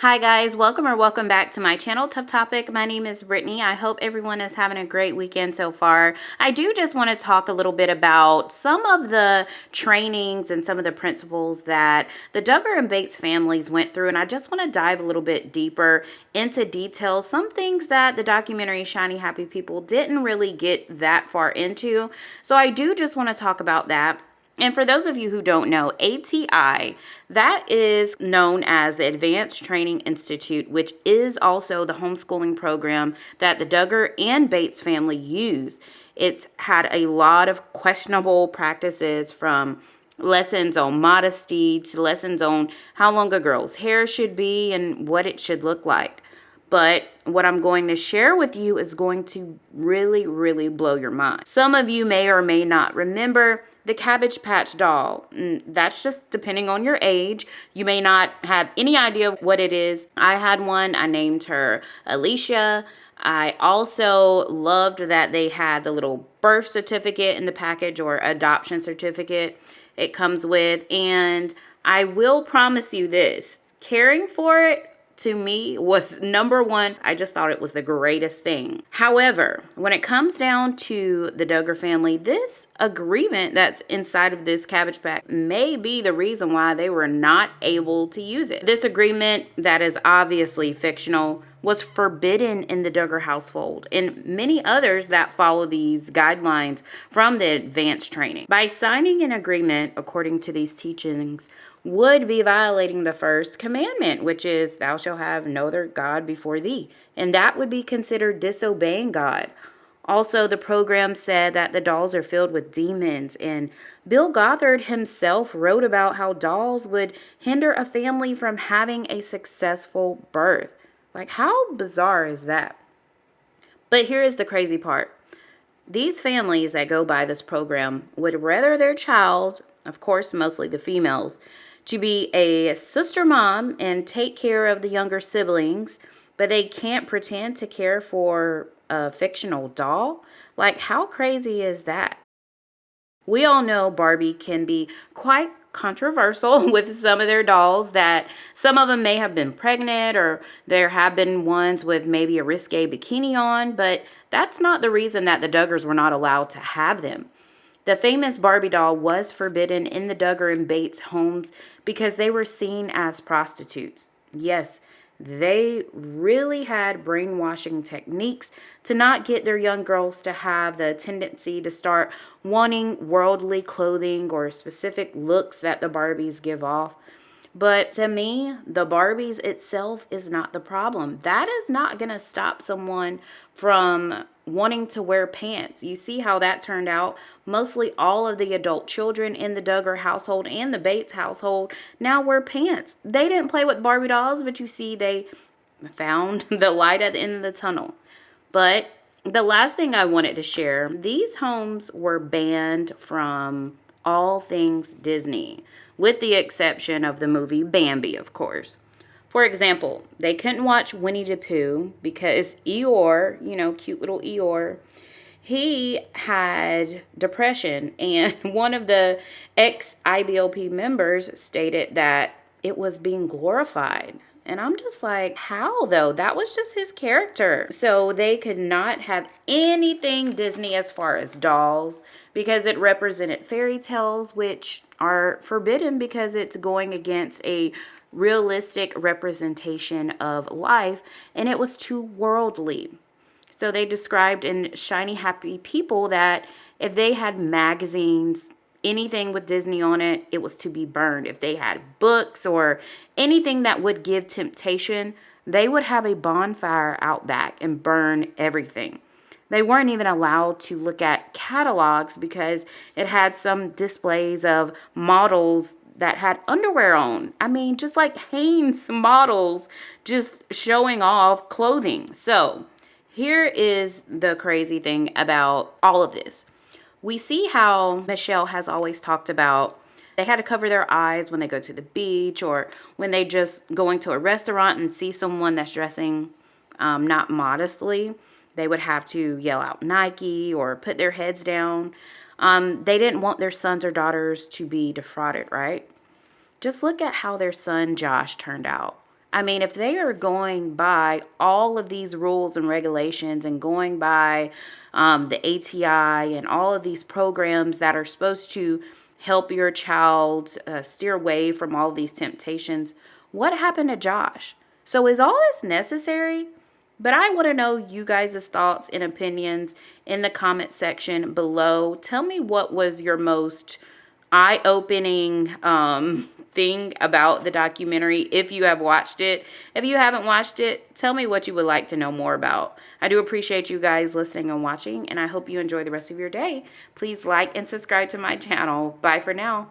Hi guys, welcome back to my channel, Tough Topic. My name is Brittany. I hope everyone is having a great weekend so far. I do just want to talk a little bit about some of the trainings and some of the principles that the Duggar and Bates families went through, and I just want to dive a little bit deeper into details, some things that the documentary Shiny Happy People didn't really get that far into. So I do just want to talk about that. And for those of you who don't know, ATI, that is known as the Advanced Training Institute, which is also the homeschooling program that the Duggar and Bates family use. It's had a lot of questionable practices, from lessons on modesty to lessons on how long a girl's hair should be and what it should look like. But what I'm going to share with you is going to really blow your mind. Some of you may or may not remember the Cabbage Patch doll. That's just depending on your age. You may not have any idea what it is. I had one. I named her Alicia. I also loved that they had the little birth certificate in the package, or adoption certificate it comes with. And I will promise you this, caring for it to me was number one. I just thought it was the greatest thing. However, when it comes down to the Duggar family, this agreement that's inside of this Cabbage Patch may be the reason why they were not able to use it. This agreement, that is obviously fictional, was forbidden in the Duggar household and many others that follow these guidelines from the advanced training. By signing an agreement according to these teachings would be violating the first commandment, which is, thou shalt have no other God before thee. And that would be considered disobeying God. Also, the program said that the dolls are filled with demons, and Bill Gothard himself wrote about how dolls would hinder a family from having a successful birth. Like, how bizarre is that? But here is the crazy part. These families that go by this program would rather their child, of course, mostly the females, to be a sister mom and take care of the younger siblings, but they can't pretend to care for a fictional doll. Like, how crazy is that? We all know Barbie can be quite controversial with some of their dolls, that some of them may have been pregnant, or there have been ones with maybe a risque bikini on, but that's not the reason that the Duggars were not allowed to have them. The famous Barbie doll was forbidden in the Duggar and Bates homes because they were seen as prostitutes. Yes, they really had brainwashing techniques to not get their young girls to have the tendency to start wanting worldly clothing or specific looks that the Barbies give off. But to me, the Barbies itself is not the problem. That is not going to stop someone from wanting to wear pants. You see how that turned out. Mostly all of the adult children in the Duggar household and the Bates household now wear pants. They didn't play with Barbie dolls, but you see they found the light at the end of the tunnel. But the last thing I wanted to share, these homes were banned from all things Disney, with the exception of the movie Bambi, of course. For example, they couldn't watch Winnie the Pooh because Eeyore, cute little Eeyore, he had depression, and one of the ex-IBLP members stated that it was being glorified. And I'm just like, how though? That was just his character. So they could not have anything Disney as far as dolls because it represented fairy tales, which are forbidden because it's going against a realistic representation of life, and it was too worldly. So they described in Shiny Happy People that if they had magazines, anything with Disney on it, it was to be burned. If they had books or anything that would give temptation, they would have a bonfire out back and burn everything. They weren't even allowed to look at catalogs because it had some displays of models that had underwear on. I mean, just like Hanes models just showing off clothing. So here is the crazy thing about all of this. We see how Michelle has always talked about they had to cover their eyes when they go to the beach, or when they just going to a restaurant and see someone that's dressing not modestly. They would have to yell out Nike or put their heads down. They didn't want their sons or daughters to be defrauded, right? Just look at how their son Josh turned out. I mean, if they are going by all of these rules and regulations and going by the ATI and all of these programs that are supposed to help your child steer away from all of these temptations, what happened to Josh? So is all this necessary? But I want to know you guys' thoughts and opinions in the comment section below. Tell me what was your most eye-opening thing about the documentary if you have watched it. If you haven't watched it, tell me what you would like to know more about. I do appreciate you guys listening and watching, and I hope you enjoy the rest of your day. Please like and subscribe to my channel. Bye for now.